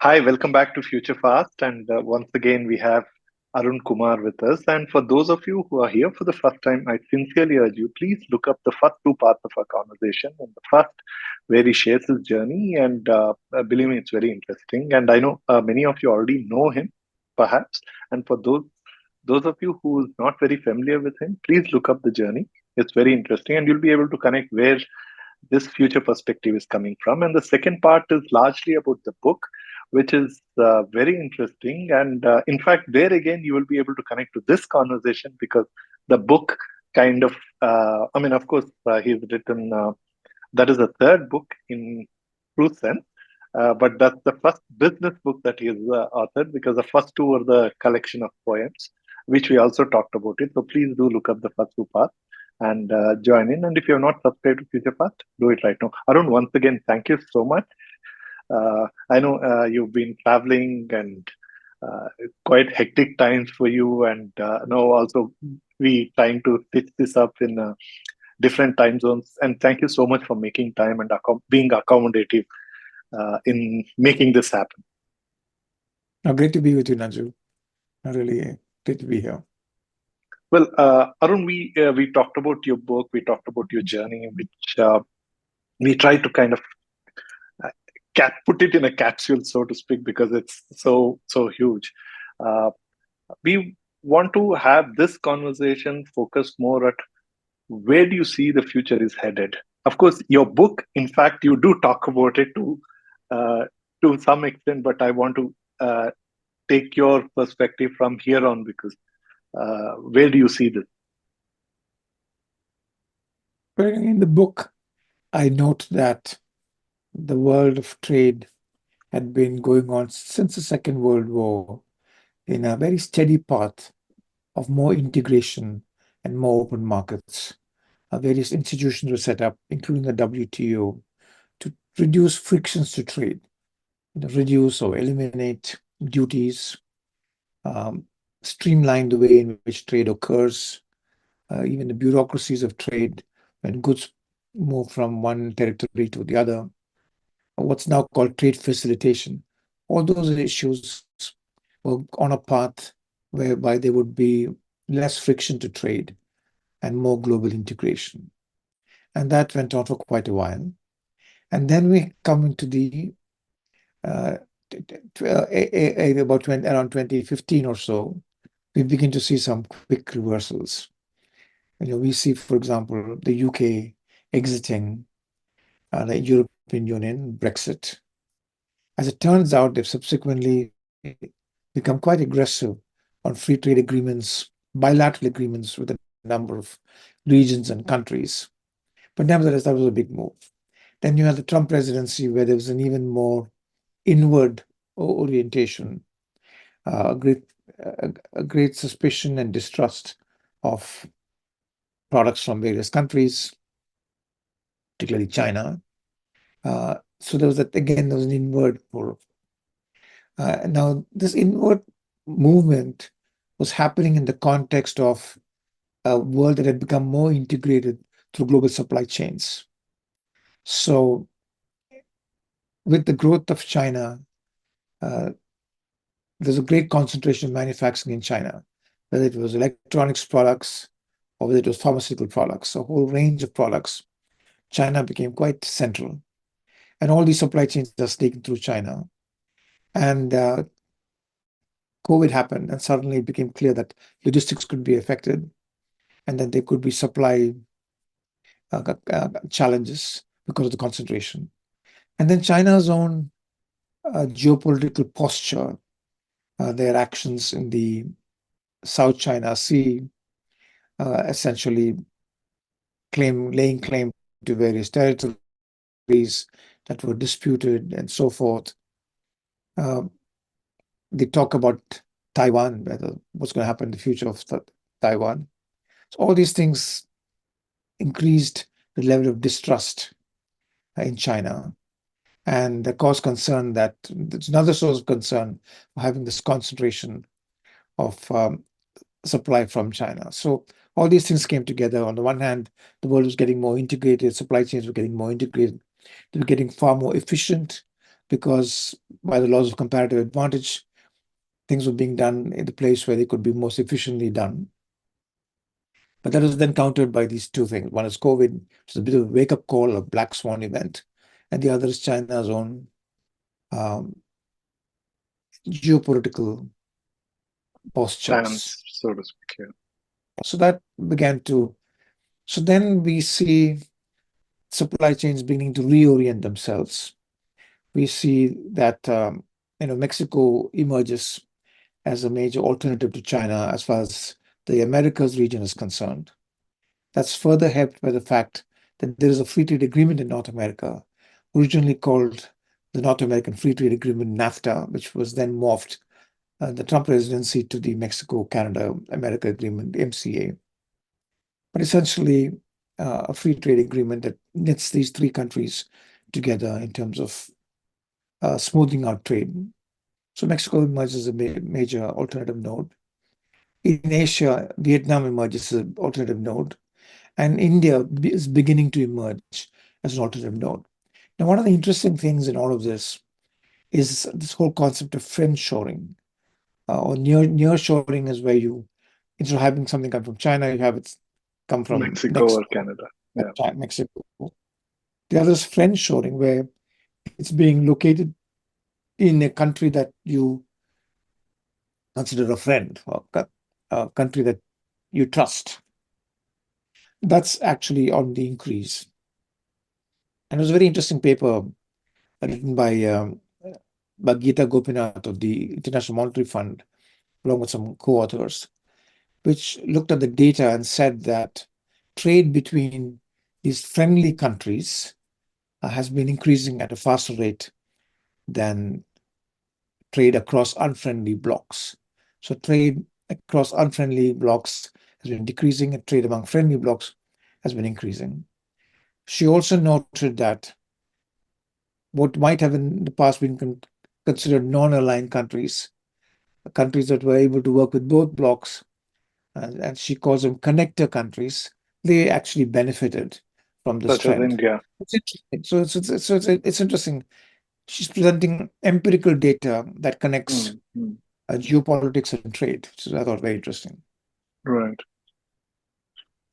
Hi, welcome back to Future Fast. And once again, we have Arun Kumar with us. And for those of you who are here for the first time, I sincerely urge you, please look up the first two parts of our conversation. And the first, where he shares his journey. And believe me, it's very interesting. And I know many of you already know him, perhaps. And for those of you who is not very familiar with him, please look up the journey. It's very interesting, and you'll be able to connect where this future perspective is coming from. And the second part is largely about the book, which is very interesting. And in fact, there again, you will be able to connect to this conversation because the book kind of, of course, he's written, that is the third book in true sense. But that's the first business book that he has authored because the first two were the collection of poems, which we also talked about it. So please do look up the first two parts and join in. And if you have not subscribed to Future Fast, do it right now. Arun, once again, thank you so much. I know you've been traveling and quite hectic times for you, and now also we trying to stitch this up in different time zones. And thank you so much for making time and being accommodative in making this happen. Great to be with you, Nanju. Really great to be here. Well, Arun, we talked about your book, we talked about your journey, which we tried to kind of put it in a capsule, so to speak, because it's so huge. Uh, we want to have this conversation focus more at where do you see the future is headed. Of course, your book, in fact, you do talk about it to some extent, but I want to take your perspective from here on because where do you see this? But in the book, I note that the world of trade had been going on since the Second World War in a very steady path of more integration and more open markets. Various institutions were set up, including the WTO, to reduce frictions to trade, reduce or eliminate duties, streamline the way in which trade occurs, even the bureaucracies of trade when goods move from one territory to the other, what's now called trade facilitation. All those issues were on a path whereby there would be less friction to trade and more global integration. And that went on for quite a while. And then we come into the around 2015 or so, we begin to see some quick reversals. We see, for example, the UK exiting the European Union, Brexit. As it turns out, they've subsequently become quite aggressive on free trade agreements, bilateral agreements with a number of regions and countries. But nevertheless, that was a big move. Then you had the Trump presidency, where there was an even more inward orientation, a great suspicion and distrust of products from various countries, particularly China. So there was that, again, there was an inward pull. Now, this inward movement was happening in the context of a world that had become more integrated through global supply chains. So with the growth of China, there's a great concentration of manufacturing in China, whether it was electronics products or whether it was pharmaceutical products, a whole range of products. China became quite central. And all these supply chains are taken through China. And COVID happened, and suddenly it became clear that logistics could be affected and that there could be supply challenges because of the concentration. And then China's own geopolitical posture, their actions in the South China Sea, essentially laying claim to various territories that were disputed and so forth. They talk about Taiwan, what's going to happen in the future of Taiwan. So all these things increased the level of distrust in China and caused concern that there's another source of concern for having this concentration of supply from China. So all these things came together. On the one hand, the world was getting more integrated, supply chains were getting more integrated, they were getting far more efficient because by the laws of comparative advantage, things were being done in the place where they could be most efficiently done. But that was then countered by these two things. One is COVID, which is a bit of a wake-up call, a black swan event, and the other is China's own geopolitical postures. Stance, so to speak. Yeah. So that began to. So then we see supply chains beginning to reorient themselves. We see that Mexico emerges as a major alternative to China as far as the Americas region is concerned. That's further helped by the fact that there is a free trade agreement in North America, originally called the North American Free Trade Agreement, NAFTA, which was then morphed the Trump presidency to the Mexico-Canada-America Agreement, MCA. But essentially, a free trade agreement that knits these three countries together in terms of smoothing out trade. So Mexico emerges as a major alternative node. In Asia, Vietnam emerges as an alternative node, and India is beginning to emerge as an alternative node. Now, one of the interesting things in all of this is this whole concept of friendshoring, or nearshoring is where you, instead of having something come from China, you have it come from Mexico next or Canada. Yeah. Mexico. The other is friendshoring, where it's being located in a country that you consider a friend, or a country that you trust. That's actually on the increase. And it was a very interesting paper written by Geeta Gopinath of the International Monetary Fund, along with some co-authors, which looked at the data and said that trade between these friendly countries has been increasing at a faster rate than trade across unfriendly blocks. So trade across unfriendly blocks has been decreasing, and trade among friendly blocks has been increasing. She also noted that what might have in the past been considered non-aligned countries, countries that were able to work with both blocks, and she calls them connector countries, they actually benefited from this Such as trend. India. It's interesting. So it's interesting. She's presenting empirical data that connects geopolitics and trade, which is, I thought, very interesting. Right.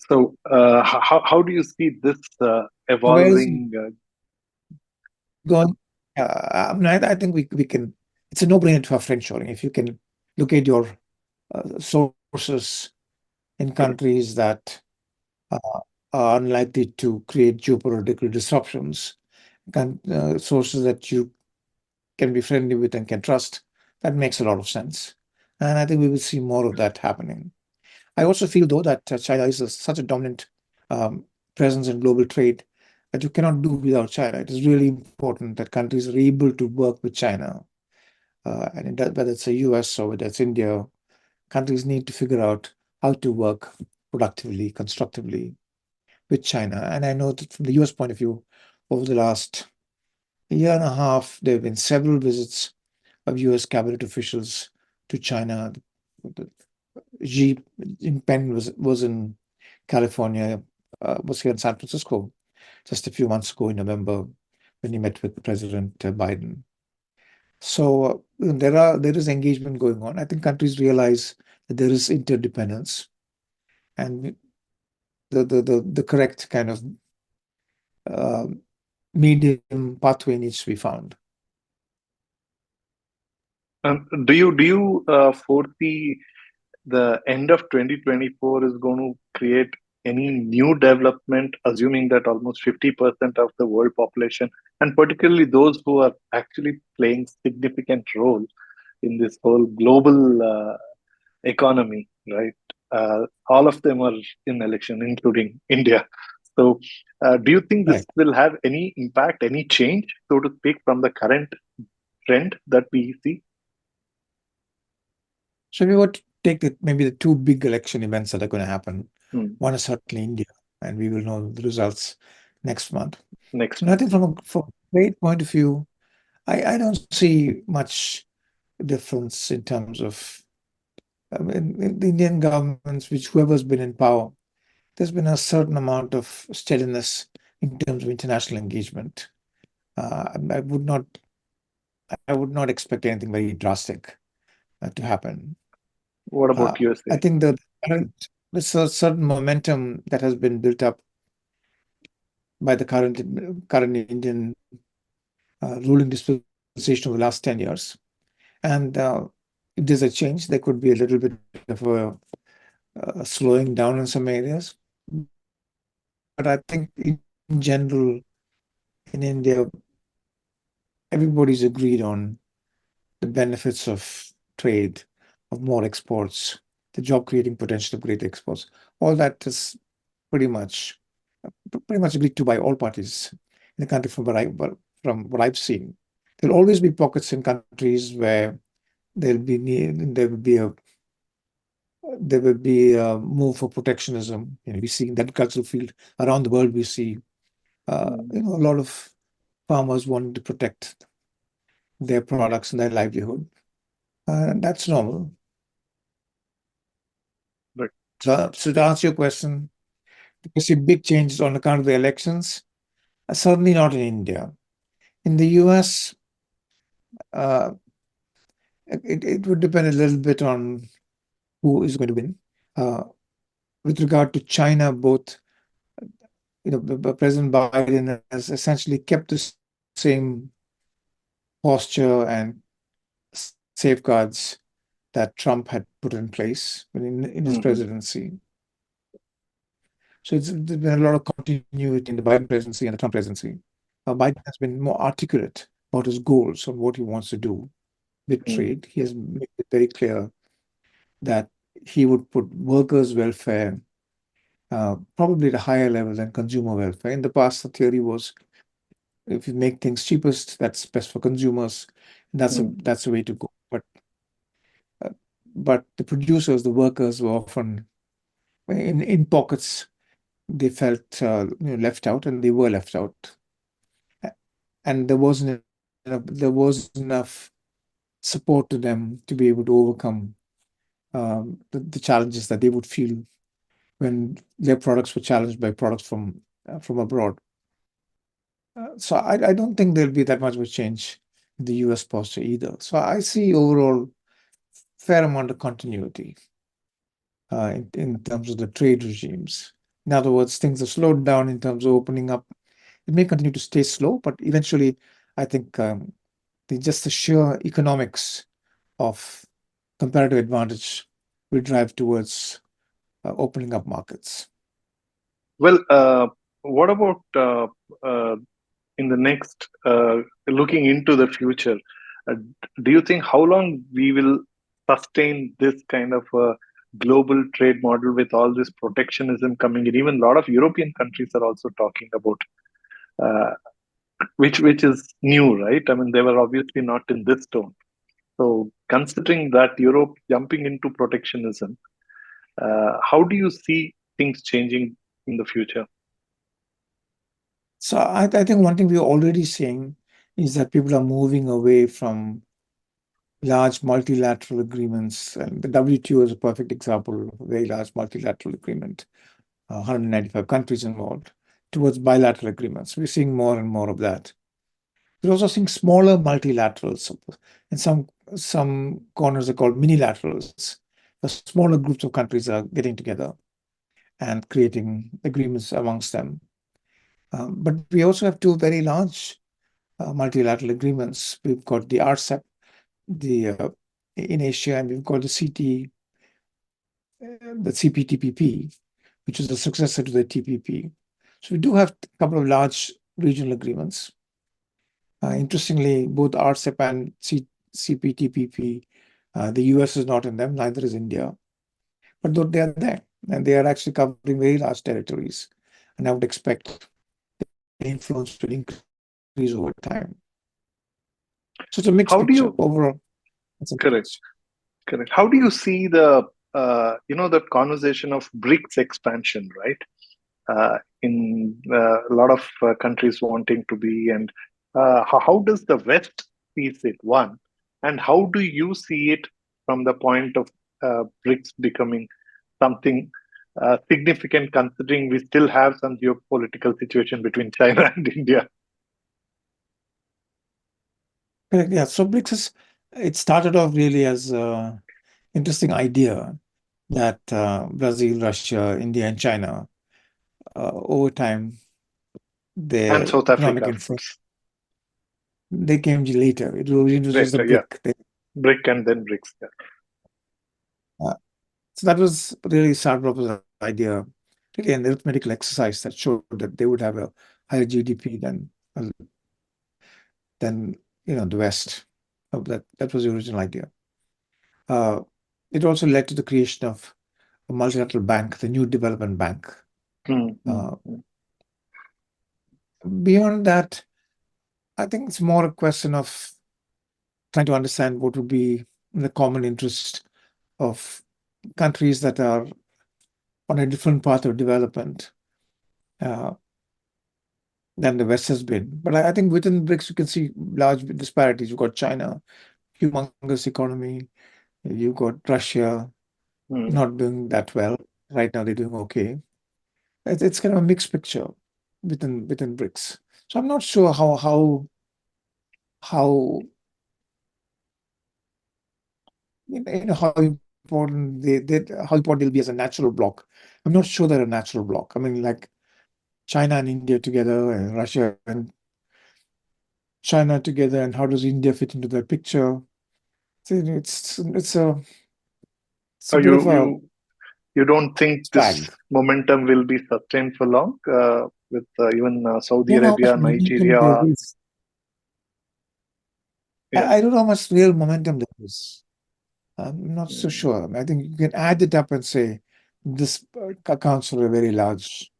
So, how do you see this evolving? Going, I think we can. It's a no-brainer to have friendshoring. If you can locate your sources in countries that are unlikely to create geopolitical disruptions, sources that you can be friendly with and can trust, that makes a lot of sense. And I think we will see more of that happening. I also feel, though, that China is such a dominant presence in global trade that you cannot do without China. It is really important that countries are able to work with China. And whether it's the US or whether it's India, countries need to figure out how to work productively, constructively with China. And I know that from the US point of view, over the last year and a half, there have been several visits of US cabinet officials to China. Xi Jinping was in California, was here in San Francisco just a few months ago in November when he met with President Biden. So there is engagement going on. I think countries realize that there is interdependence, and the correct kind of medium pathway needs to be found. Do you foresee the end of 2024 is going to create any new development, assuming that almost 50% of the world population, and particularly those who are actually playing significant role in this whole global economy, right? All of them are in election, including India. So, do you think this Right. will have any impact, any change, so to speak, from the current trend that we see? So we would take maybe the two big election events that are going to happen. One is certainly India, and we will know the results next month. Next And I think from a trade point of view, I don't see much difference in terms of the Indian governments, which whoever's been in power, there's been a certain amount of steadiness in terms of international engagement. I would not I would not expect anything very drastic to happen. What about I USA? think there's a certain momentum that has been built up by the current Indian ruling dispensation over the last 10 years. And if there's a change, there could be a little bit of a slowing down in some areas. But I think in general, in India, everybody's agreed on the benefits of trade, of more exports, the job creating potential of great exports. All that is pretty much agreed to by all parties in the country from what I've seen. There'll always be pockets in countries where there will be a move for protectionism. We see in the agricultural field around the world, we see a lot of farmers wanting to protect their products and their livelihood. That's normal. Right. So to answer your question, do you see big changes on account of the elections? Certainly not in India. In the US, it would depend a little bit on who is going to win. With regard to China, both President Biden has essentially kept the same posture and safeguards that Trump had put in place in his presidency. So there's been a lot of continuity in the Biden presidency and the Trump presidency. Biden has been more articulate about his goals on what he wants to do with trade. He has made it very clear that he would put workers' welfare probably at a higher level than consumer welfare. In the past, the theory was if you make things cheapest, that's best for consumers. That's the way to go. But the producers, the workers were often in pockets. They felt left out, and they were left out. And there wasn't enough support to them to be able to overcome the challenges that they would feel when their products were challenged by products from abroad. So I don't think there'll be that much of a change in the US posture either. So I see overall fair amount of continuity in terms of the trade regimes. In other words, things have slowed down in terms of opening up. It may continue to stay slow, but eventually, I think just the sheer economics of comparative advantage will drive towards opening up markets. Well, what about in the next, looking into the future? Do you think how long we will sustain this kind of a global trade model with all this protectionism coming in? Even a lot of European countries are also talking about, which is new, right? I mean, they were obviously not in this tone. So, considering that Europe jumping into protectionism, how do you see things changing in the future? So I think one thing we're already seeing is that people are moving away from large multilateral agreements. And the WTO is a perfect example of a very large multilateral agreement, 195 countries involved, towards bilateral agreements. We're seeing more and more of that. We're also seeing smaller multilaterals. In some corners are called minilaterals. The smaller groups of countries are getting together and creating agreements amongst them. But we also have two very large multilateral agreements. We've got the RCEP in Asia, and we've got the CPTPP, which is the successor to the TPP. So we do have a couple of large regional agreements. Interestingly, both RCEP and CPTPP, the US is not in them, neither is India. But they are there, and they are actually covering very large territories. And I would expect the influence to increase over time. So it's a mixed picture overall. Correct. How do you see the the conversation of BRICS expansion, right? In a lot of countries wanting to be, and how does the West sees it? One, and how do you see it from the point of BRICS becoming something significant, considering we still have some geopolitical situation between China and India? Correct. Yeah. So it started off really as an interesting idea that Brazil, Russia, India, and China, over time, And their South economic Africa, of influence, course. they came later. It was just Right, a yeah. brick. BRIC and then BRICS. Yeah. Uh, so that was really started off as an idea, really an arithmetical exercise that showed that they would have a higher GDP than the West. That was the original idea. Uh, it also led to the creation of a multilateral bank, the New Development Bank. Hmm, hmm, Uh, hmm. Beyond that, I think it's more a question of trying to understand what would be the common interest of countries that are on a different path of development uh, than the West has been. But I think within BRICS, you can see large disparities. You've got China, humongous economy. You've got Russia Hmm. not doing that well. Right now, they're doing okay. It's kind of a mixed picture within BRICS. So I'm not sure how how important how important they'll be as a natural block. I'm not sure they're a natural block. I mean, like China and India together, and Russia and China together, and how does India fit into that picture? So it's So a bit of a you don't think this flag. momentum will be sustained for long with even I Saudi don't know how much Arabia, momentum there Nigeria? is. Yeah. I don't know how much real momentum there is. I'm not so Hmm. sure. I think you can add it up and say this accounts for a very large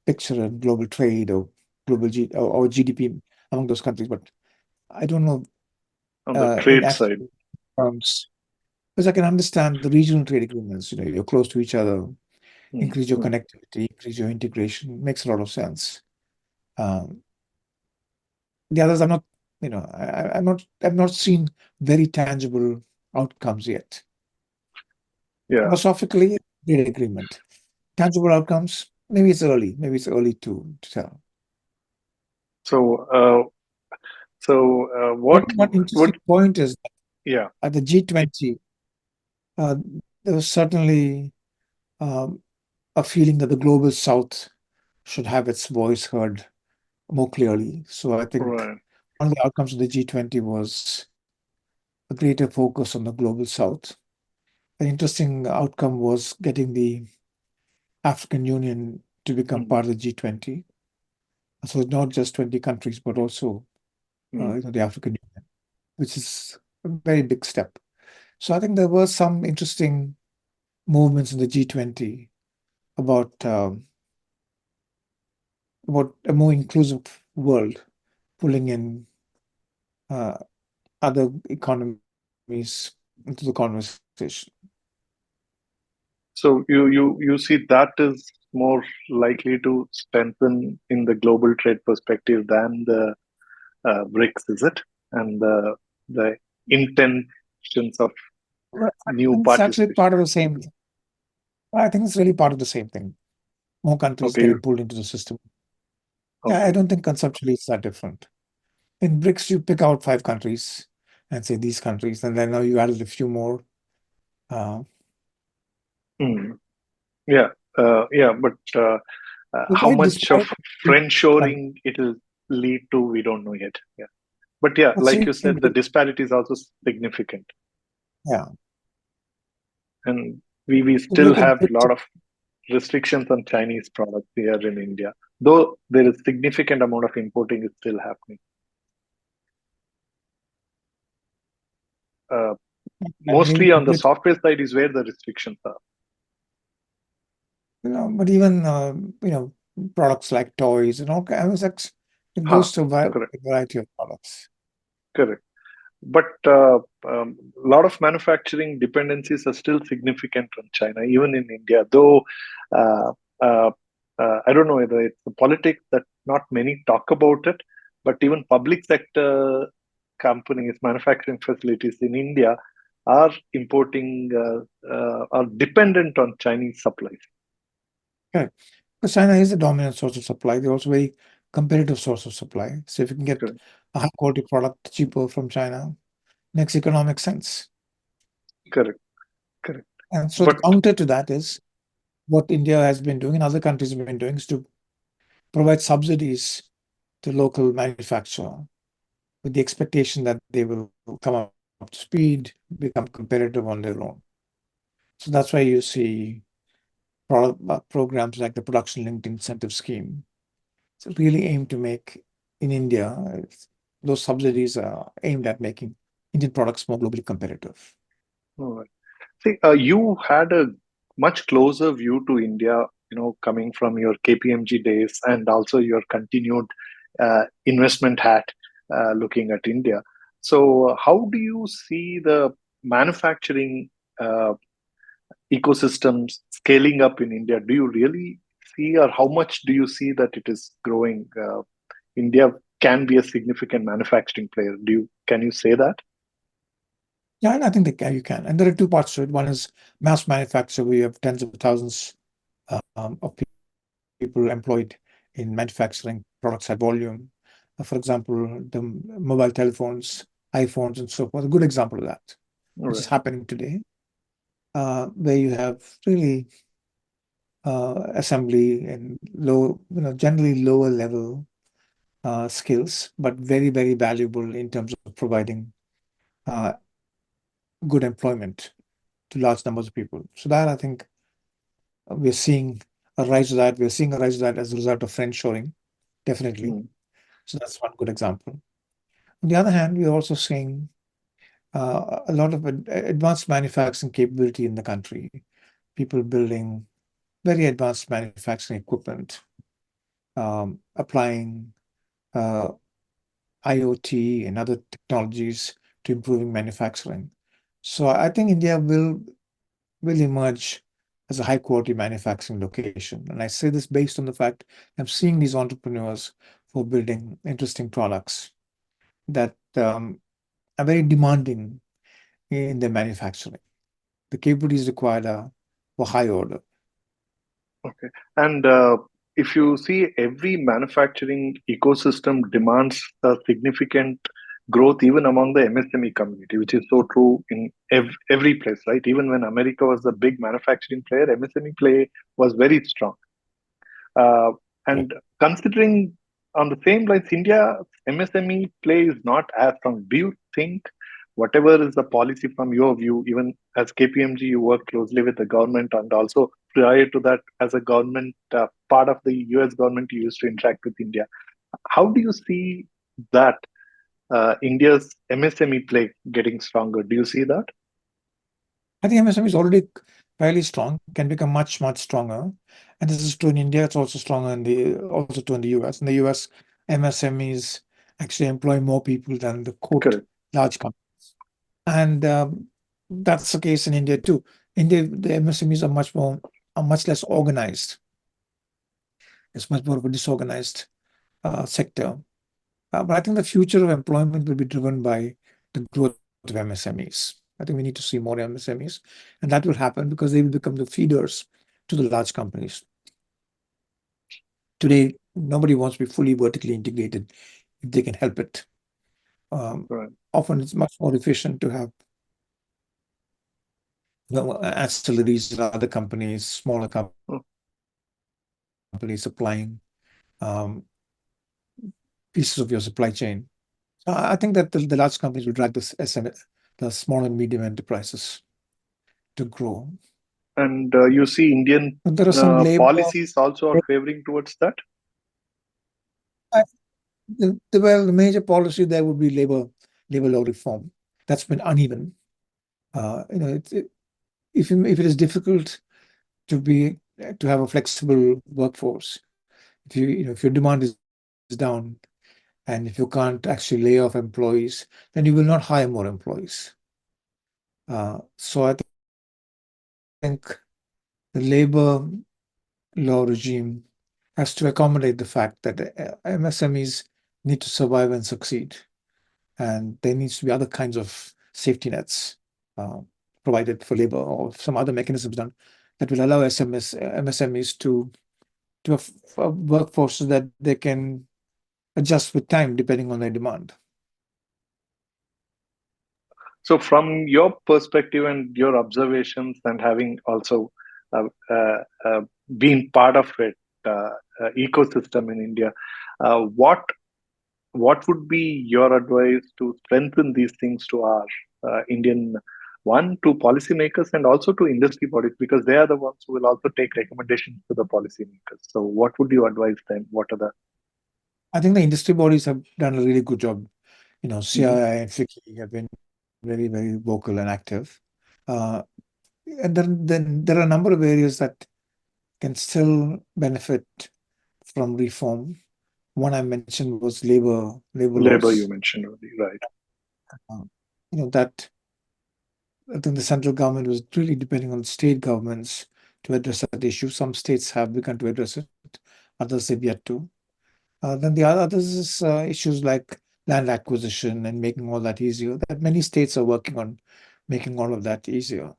picture in global trade or or GDP among those countries. But I don't know On the in trade side. absolute terms, because I can understand the regional trade agreements. You're close to each other, Hmm, increase your hmm. connectivity, increase your integration. Makes a lot of sense. Um, the others, I'm not. I've not seen very tangible outcomes yet. Yeah. Philosophically, trade agreement. Tangible outcomes, maybe it's early. Maybe it's early to tell. So One what? interesting point is that Yeah. at the G20, uh, there was certainly um, a feeling that the global South should have its voice heard more clearly. So I think Right. one of the outcomes of the G20 was a greater focus on the global South. An interesting outcome was getting the African Union to become Hmm, part of the G20. So not just 20 countries, but also hmm. the African Union, which is a very big step. So I think there were some interesting movements in the G20 about about a more inclusive world, pulling in uh, other economies into the conversation. So you see that is more likely to strengthen in the global trade perspective than the BRICS, is it? And the intentions of Well, new and it's actually participation. part of the same. I think it's really part of the same thing. More countries Okay, getting pulled into the system. Yeah, I okay. don't think conceptually it's that different. In BRICS, you pick out 5 countries and say these countries, and then now you added a few more. Uh, Hmm. Yeah, yeah, but the how very much of disparate friend countries. shoring it'll lead to, we don't know yet. Yeah, but yeah, But like see, you said, the disparity is also significant, yeah, and we if you still look at have a BRICS, lot of restrictions on Chinese products here in India, though there is significant amount of importing is still happening. Uh, and maybe Mostly on the BRICS, software side is where the restrictions are. but even products like toys and all kinds of it Huh, goes to a correct, variety of products. correct. But a lot of manufacturing dependencies are still significant on China, even in India. Though uh, uh, I don't know whether it's the politics that not many talk about it, but even public sector companies, manufacturing facilities in India are importing, are dependent on Chinese supplies. Correct. Because China is the dominant source of supply. They're also very competitive source of supply. So if you can get Correct. a high quality product cheaper from China, makes economic sense. Correct. Correct. And so the But counter to that is what India has been doing and other countries have been doing is to provide subsidies to local manufacturer with the expectation that they will come up to speed, become competitive on their own. So that's why you see programs like the Production Linked Incentive Scheme. So really aim to make in India, those subsidies are aimed at making Indian products more globally competitive. all right. See, you had a much closer view to India, coming from your KPMG days and also your continued investment hat looking at India. So, how do you see the manufacturing uh, ecosystems scaling up in India? Do you really see, or how much do you see that it is growing? India can be a significant manufacturing player. Can you say that? Yeah, and I think you can. And there are two parts to it. One is mass manufacture, where you have tens of thousands of people employed in manufacturing products at volume. For example, the mobile telephones, iPhones, and so forth. A good example of that, which is Right. happening today, where you have really assembly and generally lower level skills, but very, very valuable in terms of providing uh, good employment to large numbers of people. So that I think we're seeing a rise of that. We're seeing a rise of that as a result of friendshoring, definitely. Mm. So that's one good example. On the other hand, we're also seeing a lot of advanced manufacturing capability in the country. People building very advanced manufacturing equipment, applying uh, IoT and other technologies to improving manufacturing. So I think India will emerge as a high quality manufacturing location. And I say this based on the fact I'm seeing these entrepreneurs who are building interesting products that are very demanding in their manufacturing. The capabilities required are for high order. Okay. And if you see, every manufacturing ecosystem demands a significant growth, even among the MSME community, which is so true in every place, right? Even when America was a big manufacturing player, MSME play was very strong. Uh, Correct. and considering on the same lines, India MSME play is not as strong. Do you think whatever is the policy from your view, even as KPMG, you work closely with the government, and also prior to that, as a government part of the US government, you used to interact with India. How do you see that India's MSME play getting stronger? Do you see that? I think MSME is already fairly strong, can become much, much stronger. And this is true in India, it's also stronger also true in the US. In the US, MSMEs actually employ more people than the quote Correct. large companies. And that's the case in India too. India, the MSMEs are much less organized. It's much more of a disorganized sector. But I think the future of employment will be driven by the growth of MSMEs. I think we need to see more MSMEs, and that will happen because they will become the feeders to the large companies. Today, nobody wants to be fully vertically integrated if they can help it. Right. Often it's much more efficient to have ancillaries in other companies, smaller Oh, companies supplying pieces of your supply chain. I think that the large companies will drag the small and medium enterprises to grow. and you see Indian But there are some labor. policies also are favoring towards that? I, the major policy there would be labor law reform. That's been uneven. If it is difficult to have a flexible workforce, if your demand is down, and if you can't actually lay off employees, then you will not hire more employees. So I think the labor law regime has to accommodate the fact that MSMEs need to survive and succeed, and there needs to be other kinds of safety nets uh, provided for labor or some other mechanisms done that will allow MSMEs to have workforces that they can adjust with time depending on their demand. So, from your perspective and your observations, and having also uh, uh, uh, been part of it, ecosystem in India, what would be your advice to strengthen these things to our Indian one to policymakers and also to industry bodies, because they are the ones who will also take recommendations to the policymakers. So, what would you advise them? What are the I think the industry bodies have done a really good job. Mhm. CII and FICCI have been very, very vocal and active. Uh, and then there are a number of areas that can still benefit from reform. One I mentioned was labor labor you laws. mentioned earlier, right? Uh, that I think the central government was really depending on state governments to address that issue. Some states have begun to address it, others have yet to. Then the others is issues like land acquisition and making all that easier. That many states are working on making all of that easier.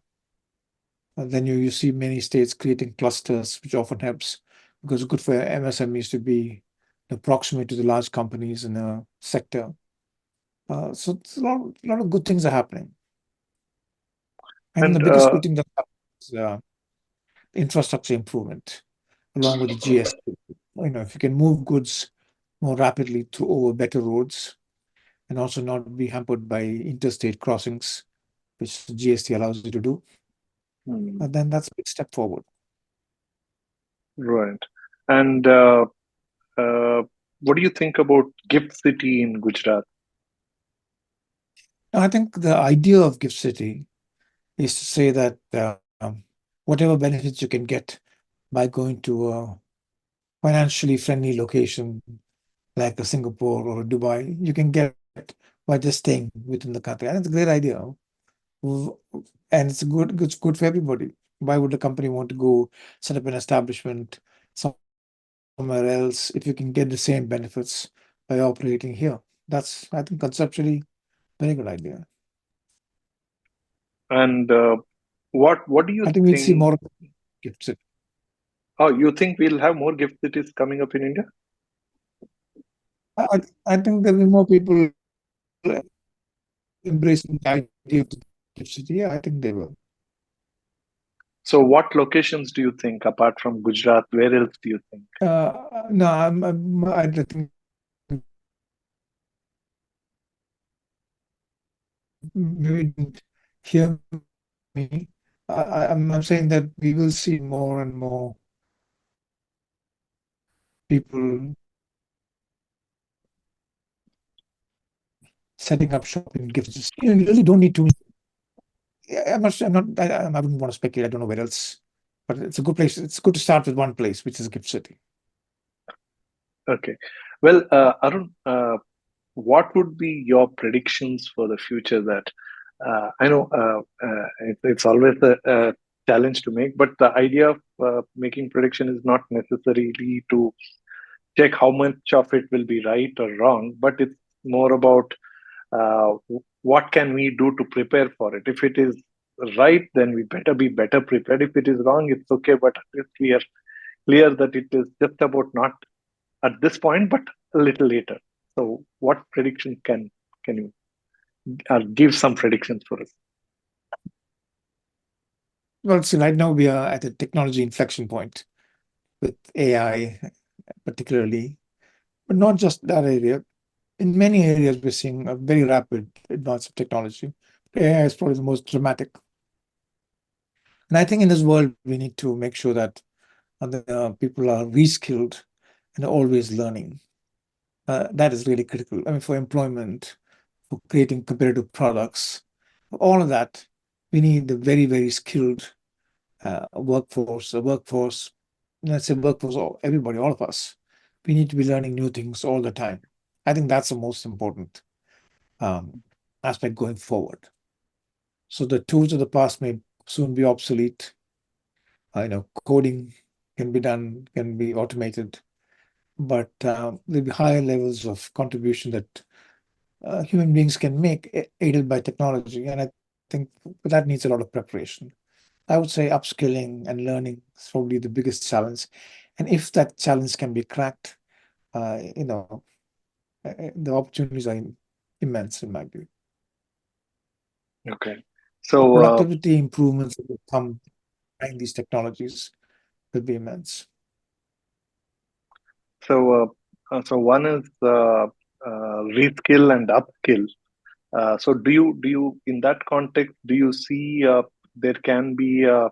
Then you see many states creating clusters, which often helps because it's good for MSMEs to be proximate to the large companies in the sector. So it's a lot of good things are happening. I think the And biggest good thing that happens is infrastructure improvement along with the GST. If you can move goods more rapidly through over better roads and also not be hampered by interstate crossings, which the GST allows you to do, hmm, then that's a big step forward. right. And uh, what do you think about Gift City in Gujarat? Now, I think the idea of Gift City is to say that whatever benefits you can get by going to a financially friendly location like a Singapore or a Dubai, you can get by just staying within the country. And it's a great idea. W- And it's good for everybody. Why would a company want to go set up an establishment somewhere else if you can get the same benefits by operating here? That's, I think, conceptually very good idea. And what do you I think we'll see think? more gifts. Oh, you think we'll have more Gift Cities coming up in India? I think there'll be more people embracing the idea of the gift city. Yeah, I think they will. So, what locations do you think, apart from Gujarat, where else do you think? No, I think maybe you didn't hear me. I'm saying that we will see more and more people setting up shop in gift cities. You really don't need to. I wouldn't want to speculate. I don't know where else, but it's a good place. It's good to start with one place, which is a gift city. Okay. Well, Arun, what would be your predictions for the future? That I know it's always a challenge to make, but the idea of making prediction is not necessarily to check how much of it will be right or wrong, but it's more about what can we do to prepare for it. If it is right, then we better be better prepared. If it is wrong, it's okay, but at least we are clear that it is just about not at this point, but a little later. So, what predictions can you give some predictions for us? Well, see, right now we are at a technology inflection point with AI, particularly, but not just that area. In many areas, we're seeing a very rapid advance of technology. AI is probably the most dramatic. And I think in this world, we need to make sure that people are reskilled and always learning. That is really critical. I mean, for employment, for creating competitive products, all of that, we need a very, very skilled a workforce, let's say workforce, everybody, all of us. We need to be learning new things all the time. I think that's the most important um, aspect going forward. So the tools of the past may soon be obsolete. Coding can be done, can be automated, but there'll be higher levels of contribution that human beings can make, aided by technology. And I think that needs a lot of preparation. I would say upskilling and learning is probably the biggest challenge. And if that challenge can be cracked, uh, you know, the opportunities are immense in my view. Okay. The So, productivity improvements that will come behind these technologies will be immense. so one is reskill and upskill. So do you in that context do you see there can be uh,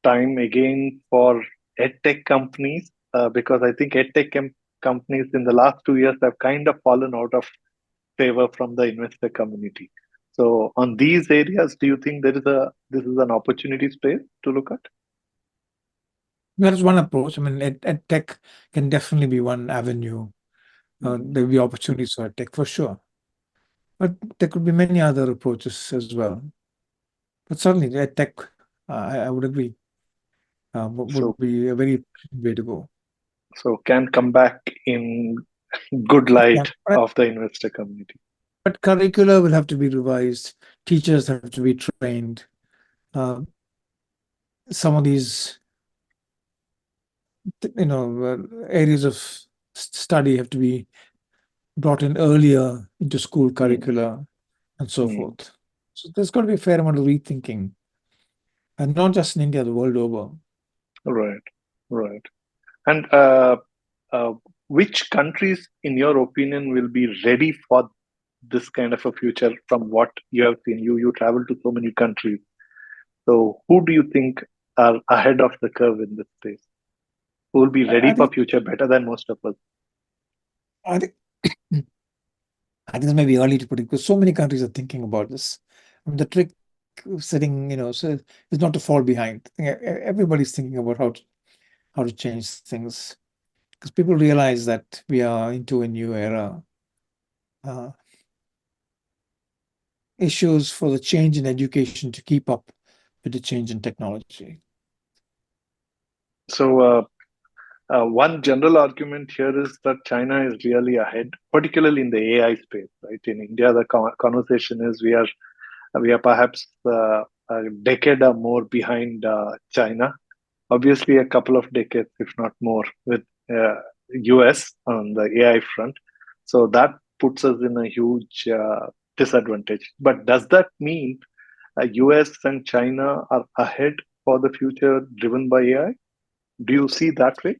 time again for edtech companies? Because I think edtech companies in the last 2 years have kind of fallen out of favor from the investor community. So on these areas, do you think this is an opportunity space to look at? That is one approach. I mean, ed tech can definitely be one avenue. There will be opportunities for tech for sure. But there could be many other approaches as well. But certainly, ed tech, I would agree, would So be a very efficient way to go. so can come back in good Yeah, light of the investor community. but curricula will have to be revised. Teachers have to be trained. Uh, some of these, areas of study have to be brought in earlier into school Mm, curricula and so mm. forth. So there's got to be a fair amount of rethinking, and not just in India, the world over. Right, right. And uh, which countries, in your opinion, will be ready for this kind of a future from what you have seen? You travel to so many countries. So who do you think are ahead of the curve in this space? Who will be I ready for think future better than most of us? I think I think it may be early to predict because so many countries are thinking about this. I mean, the trick sitting, so is not to fall behind. I think everybody's thinking about how to change things because people realize that we are into a new era. Uh, issues for the change in education to keep up with the change in technology. So one general argument here is that China is really ahead, particularly in the AI space. Right in India, the conversation is we are perhaps a decade or more behind China. Obviously, a couple of decades, if not more, with US on the AI front. So that puts us in a huge disadvantage. But does that mean US and China are ahead for the future driven by AI? Do you see that way?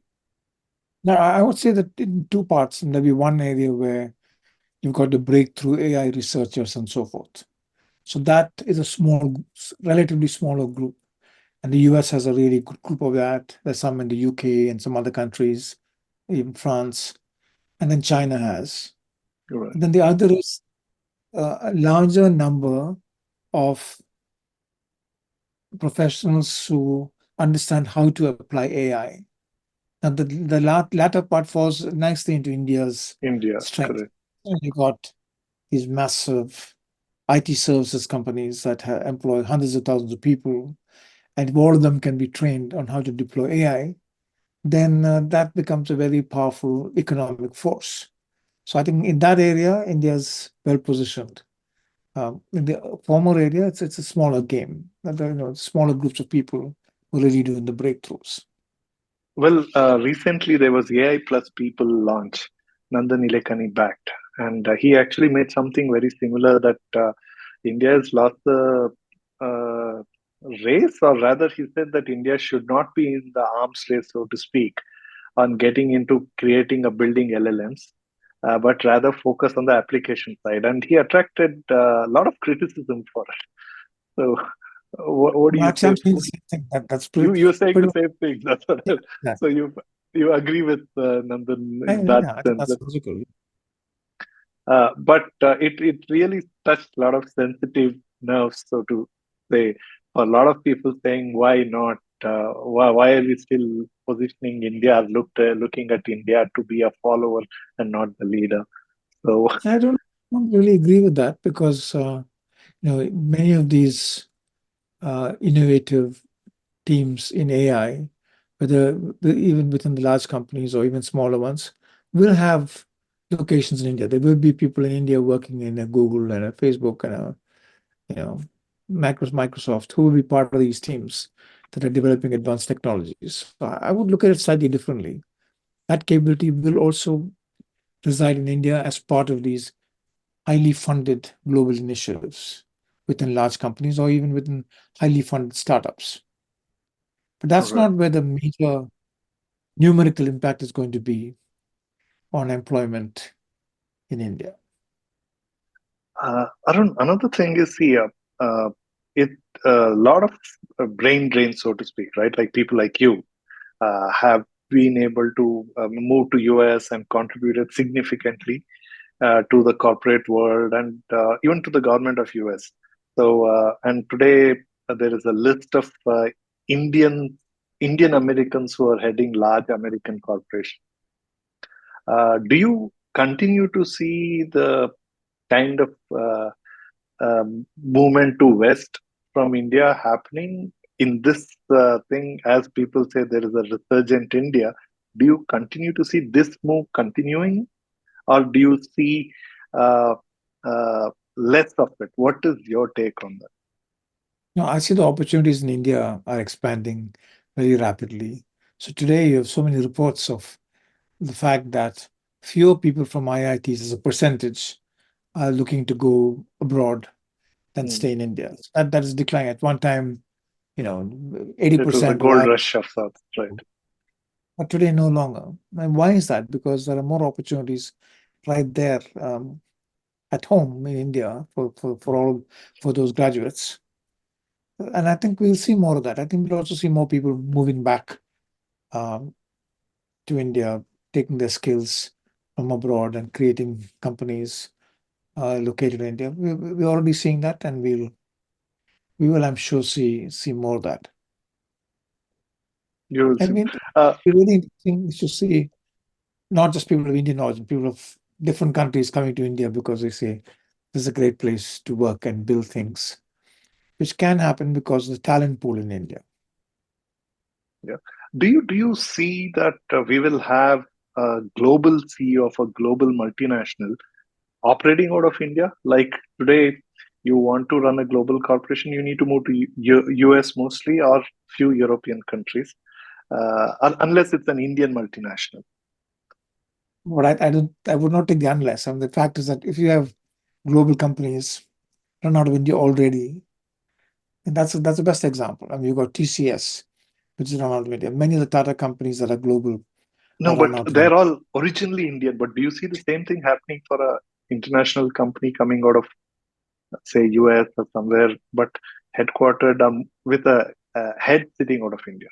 Now, I would say that in two parts, and there'll be one area where you've got the breakthrough AI researchers and so forth. So that is a relatively smaller group. And the US has a really good group of that. There's some in the UK and some other countries, even France, and then China has. Right. And then the other is a larger number of professionals who understand how to apply AI. Now, the latter part falls nicely into India's India, strength. correct. And you got these massive IT services companies that employ hundreds of thousands of people, and if all of them can be trained on how to deploy AI, then that becomes a very powerful economic force. So I think in that area, India's well positioned. In the former area, it's a smaller game. Smaller groups of people who are really doing the breakthroughs. Well, recently there was AI plus people launch, Nandan Nilekani backed, and he actually made something very similar that India has lost the uh, race, or rather, he said that India should not be in the arms race, so to speak, on getting into creating or building LLMs, but rather focus on the application side. And he attracted a lot of criticism for it. So, what do Well, you actually, say? I'm saying the same thing. That's You're saying pretty the same thing. That's what. yeah, So you agree with Nandan in that yeah, I think sense. that's logical. But it really touched a lot of sensitive nerves, so to say. For a lot of people saying, why not? Why are we still positioning India, looking at India to be a follower and not the leader? So, I don't really agree with that because many of these innovative teams in AI, even within the large companies or even smaller ones, will have locations in India. There will be people in India working in a Google and a Facebook and a you know Microsoft who will be part of these teams that are developing advanced technologies. So I would look at it slightly differently. That capability will also reside in India as part of these highly funded global initiatives within large companies or even within highly funded startups. But that's Right. not where the major numerical impact is going to be on employment in India. Arun, another thing is here, it a lot of brain drain, so to speak, right? Like people like you have been able to move to US and contributed significantly to the corporate world and even to the government of US. So, and today there is a list of Indian Indian Americans who are heading large American corporations. Do you continue to see the kind of movement to West from India happening in this thing? As people say, there is a resurgent India. Do you continue to see this move continuing, or do you see uh, less of it? What is your take on that? No, I see the opportunities in India are expanding very rapidly. So today you have so many reports of the fact that fewer people from IITs as a percentage are looking to go abroad than Hmm. stay in India. So that is declining. At one time, It was a 80% of gold IITs, rush of sorts, right? but today no longer. And why is that? Because there are more opportunities right there at home in India for those graduates. And I think we'll see more of that. I think we'll also see more people moving back um, to India, taking their skills from abroad and creating companies located in India. We're already seeing that, and we will, I'm sure, see more of that. You will I see. mean, Uh, it's really interesting to see not just people of Indian origin, people of different countries coming to India because they say this is a great place to work and build things, which can happen because of the talent pool in India. yeah. Do you see that we will have a global CEO of a global multinational operating out of India? Like today, you want to run a global corporation, you need to move to US mostly or few European countries, unless it's an Indian multinational. But I would not take the unless. I mean, the fact is that if you have global companies run out of India already, and that's the best example. I mean, you've got TCS, which is run out of India. Many of the Tata companies that are global No, are but run out of they're India. all originally Indian. But do you see the same thing happening for a international company coming out of, say, US or somewhere, but headquartered with a head sitting out of India?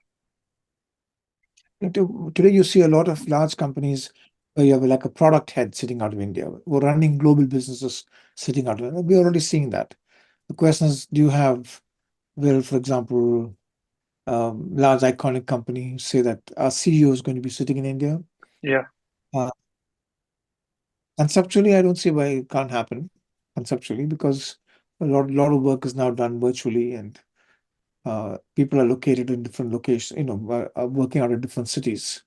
Today, you see a lot of large companies where you have like a product head sitting out of India. We're running global businesses sitting out of India. We're already seeing that. The question is, do you have, well, for example, large iconic companies say that our CEO is going to be sitting in India? Yeah. Uh, Conceptually, I don't see why it can't happen conceptually because a lot of work is now done virtually and people are located in different locations, are working out of different cities.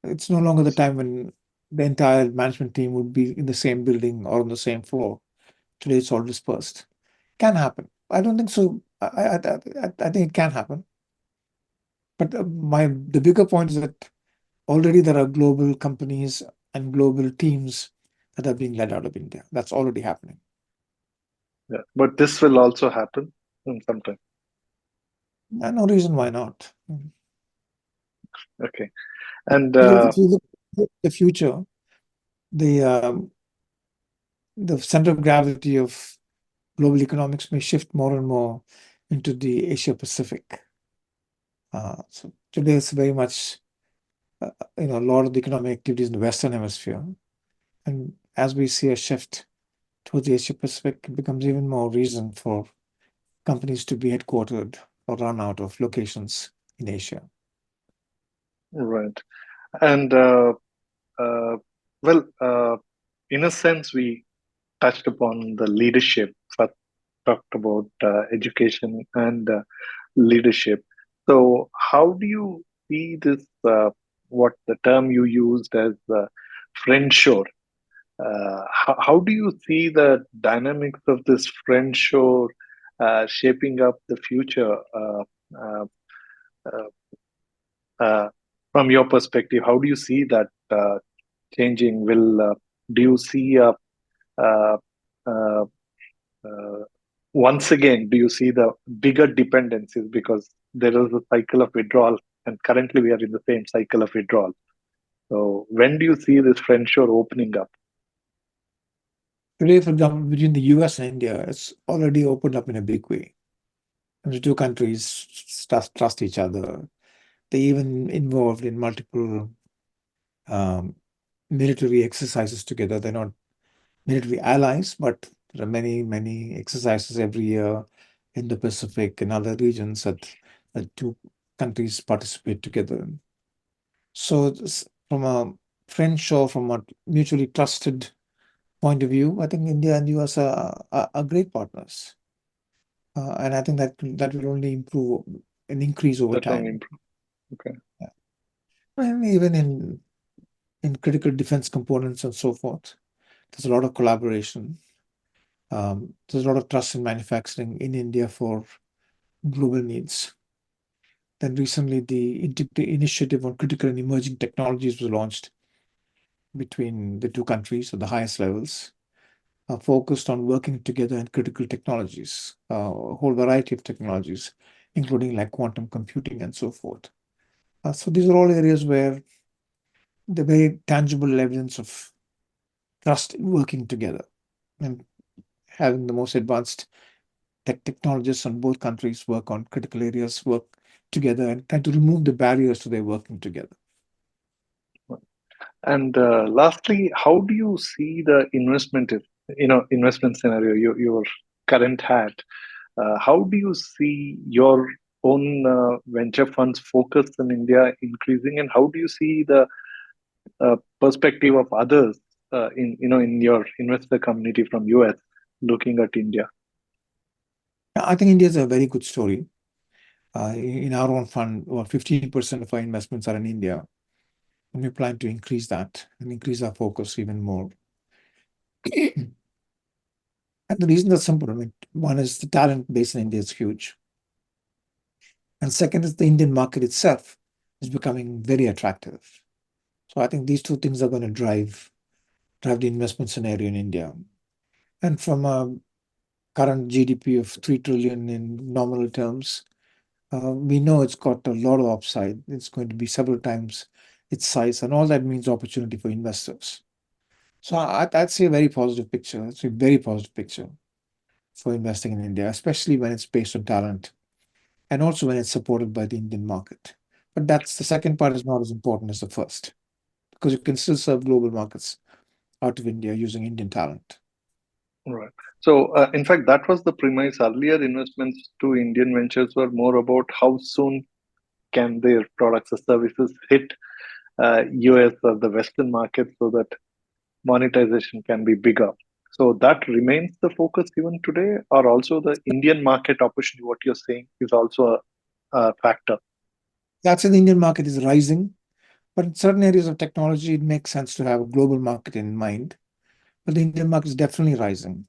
It's no longer the time when the entire management team would be in the same building or on the same floor. Today, it's all dispersed. Can happen. I don't think so. I think it can happen. But the bigger point is that already there are global companies and global teams that are being led out of India. That's already happening. Yeah. But this will also happen in some time. And no reason why not. Okay. And Because if you look at the future, the the center of gravity of global economics may shift more and more into the Asia Pacific. So today it's very much a lot of the economic activities in the Western Hemisphere, and as we see a shift towards the Asia Pacific, it becomes even more reason for companies to be headquartered or run out of locations in Asia. right. And uh, well, in a sense, we touched upon the leadership. First, talked about education and leadership. So, how do you see this? What the term you used as friendshore? How do you see the dynamics of this friendshore shaping up the future? Uh, uh, from your perspective, how do you see that changing? Do you see uh, uh, once again, do you see the bigger dependencies because there is a cycle of withdrawal, and currently we are in the same cycle of withdrawal? So when do you see this friendship opening up? Today, for example, between the US and India, it's already opened up in a big way. And the two countries trust each other. They even involved in multiple um, military exercises together. They're not military allies, but there are many, many exercises every year in the Pacific and other regions that two countries participate together. So from a friendship, from a mutually trusted point of view, I think India and US are great partners. And I think that will only improve and increase over That only time. improve. Okay. Yeah. And even in critical defense components and so forth, there's a lot of collaboration. There's a lot of trust in manufacturing in India for global needs. Then recently, the initiative on critical and emerging technologies was launched between the two countries at the highest levels, focused on working together in critical technologies, a whole variety of technologies, including like quantum computing and so forth. So these are all areas where the very tangible evidence of trust in working together and having the most advanced technologists on both countries work on critical areas, work together and try to remove the barriers to their working together. And lastly, how do you see the investment scenario? Your current hat. How do you see your own venture funds focus in India increasing, and how do you see the perspective of others in your investor community from US looking at India? I think India is a very good story. In our own fund, about 15% of our investments are in India. And we plan to increase that and increase our focus even more. And the reason is simple. I mean, one is the talent base in India is huge. And second is the Indian market itself is becoming very attractive. So I think these two things are going to drive the investment scenario in India. And from a current GDP of 3 trillion in nominal terms, we know it's got a lot of upside. It's going to be several times its size, and all that means opportunity for investors. So I'd say a very positive picture. It's a very positive picture for investing in India, especially when it's based on talent and also when it's supported by the Indian market. But that's the second part is not as important as the first because you can still serve global markets out of India using Indian talent. Right. So, in fact, that was the premise. Earlier investments to Indian ventures were more about how soon can their products or services hit US or the Western market so that monetization can be bigger. So that remains the focus even today, or also the Indian market opportunity, what you're saying is also a factor. That's the Indian market is rising, but in certain areas of technology, it makes sense to have a global market in mind. But the Indian market is definitely rising.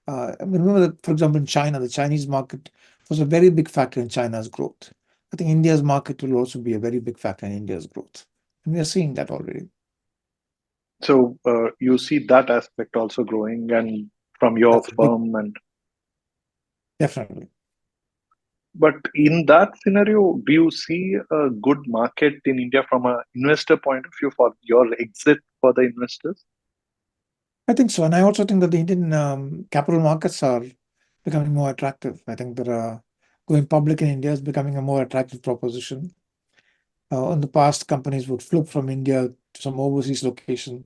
I mean, remember that, for example, in China, the Chinese market was a very big factor in China's growth. I think India's market will also be a very big factor in India's growth. And we are seeing that already. So you see that aspect also growing, and from your That's a big, firm. And definitely. but in that scenario, do you see a good market in India from an investor point of view for your exit for the investors? I think so. And I also think that the Indian capital markets are becoming more attractive. I think that going public in India is becoming a more attractive proposition. In the past, companies would flip from India to some overseas location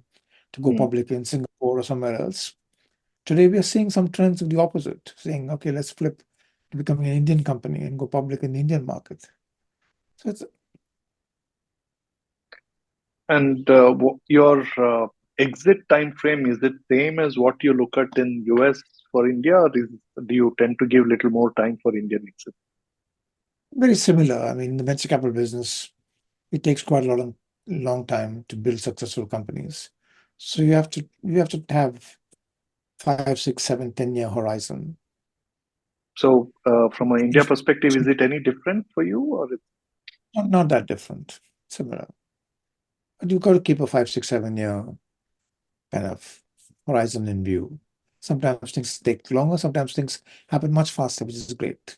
to go Hmm. public in Singapore or somewhere else. Today, we are seeing some trends of the opposite, saying, okay, let's flip to becoming an Indian company and go public in the Indian market. So it's And your exit time frame, is it same as what you look at in US for India, or do you tend to give little more time for Indian exit? very similar. I mean, the venture capital business, it takes quite a long time to build successful companies. So you have to have 5, 6, 7, 10-year horizon. So from an India perspective, is it any different for you, or Not that different, similar. But you've got to keep a 5, 6, 7 year kind of horizon in view. Sometimes things take longer, sometimes things happen much faster, which is great,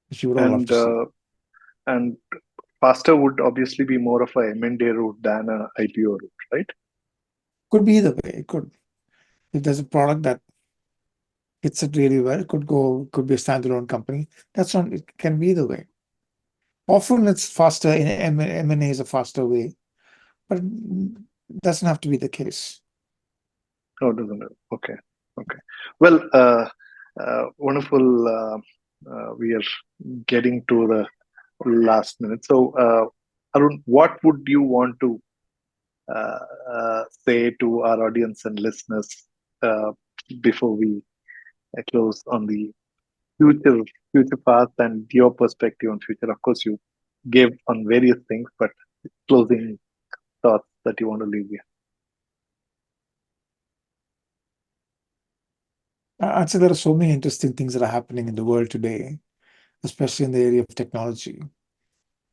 which you would all love And to see. and faster would obviously be more of a M&A route than a IPO route, right? Could be either way. It could, if there's a product that hits it really well, it could be a standalone company. That's not, it can be either way. Often it's faster in M&A is a faster way, but it doesn't have to be the case. Oh, doesn't it? Okay. Okay. Well, wonderful. We are getting to the last minute. So, Arun, what would you want to say to our audience and listeners uh, before we close on the future, future path and your perspective on future? Of course, you gave on various things, but closing thoughts that you want to leave here. I'd say there are so many interesting things that are happening in the world today, especially in the area of technology,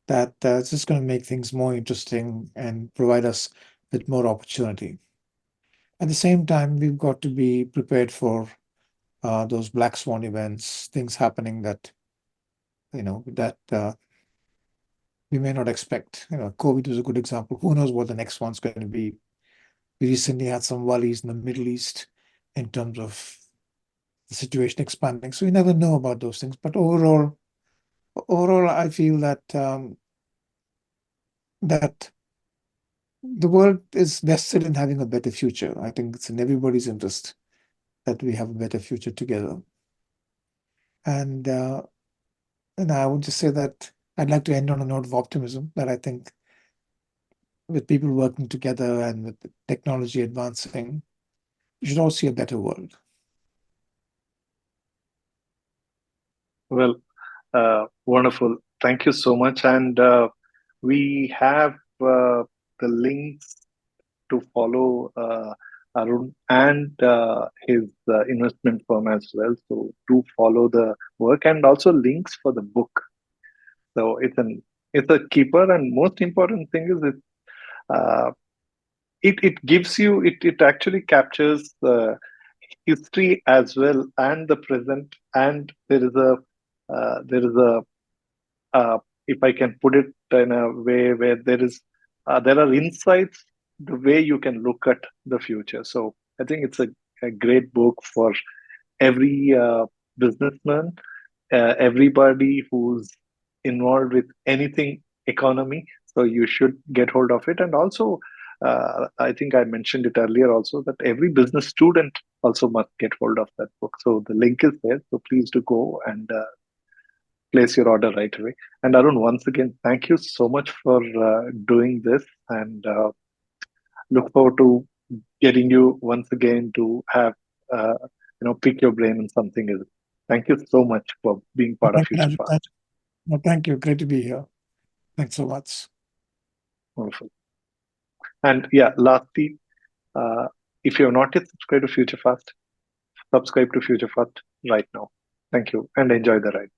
that it's just going to make things more interesting and provide us with more opportunity. At the same time, we've got to be prepared for those black swan events, things happening that we may not expect. COVID was a good example. Who knows what the next one's going to be? We recently had some worries in the Middle East in terms of the situation expanding. So we never know about those things. But overall, I feel that that the world is vested in having a better future. I think it's in everybody's interest that we have a better future together. And I would just say that I'd like to end on a note of optimism, that I think with people working together and with technology advancing, we should all see a better world. Well, wonderful. Thank you so much. And we have the links to follow Arun and his investment firm as well. So do follow the work and also links for the book. So it's a keeper, and most important thing is uh, it gives you it actually captures the history as well and the present, and there is a if I can put it in a way where there are insights the way you can look at the future. So I think it's a great book for every businessman, everybody who's involved with anything economy. So you should get hold of it. And also, I think I mentioned it earlier also that every business student also must get hold of that book. So the link is there. So please do go and place your order right away. And Arun, once again, thank you so much for doing this, and look forward to getting you once again to have pick your brain on something else. Thank you so much for being part of Thank you, Future Raju. Fast. Thank you. Great to be here. Thanks so much. Wonderful. And yeah, lastly, uh, if you're not yet subscribed to Future Fast, subscribe to Future Fast right now. Thank you and enjoy the ride.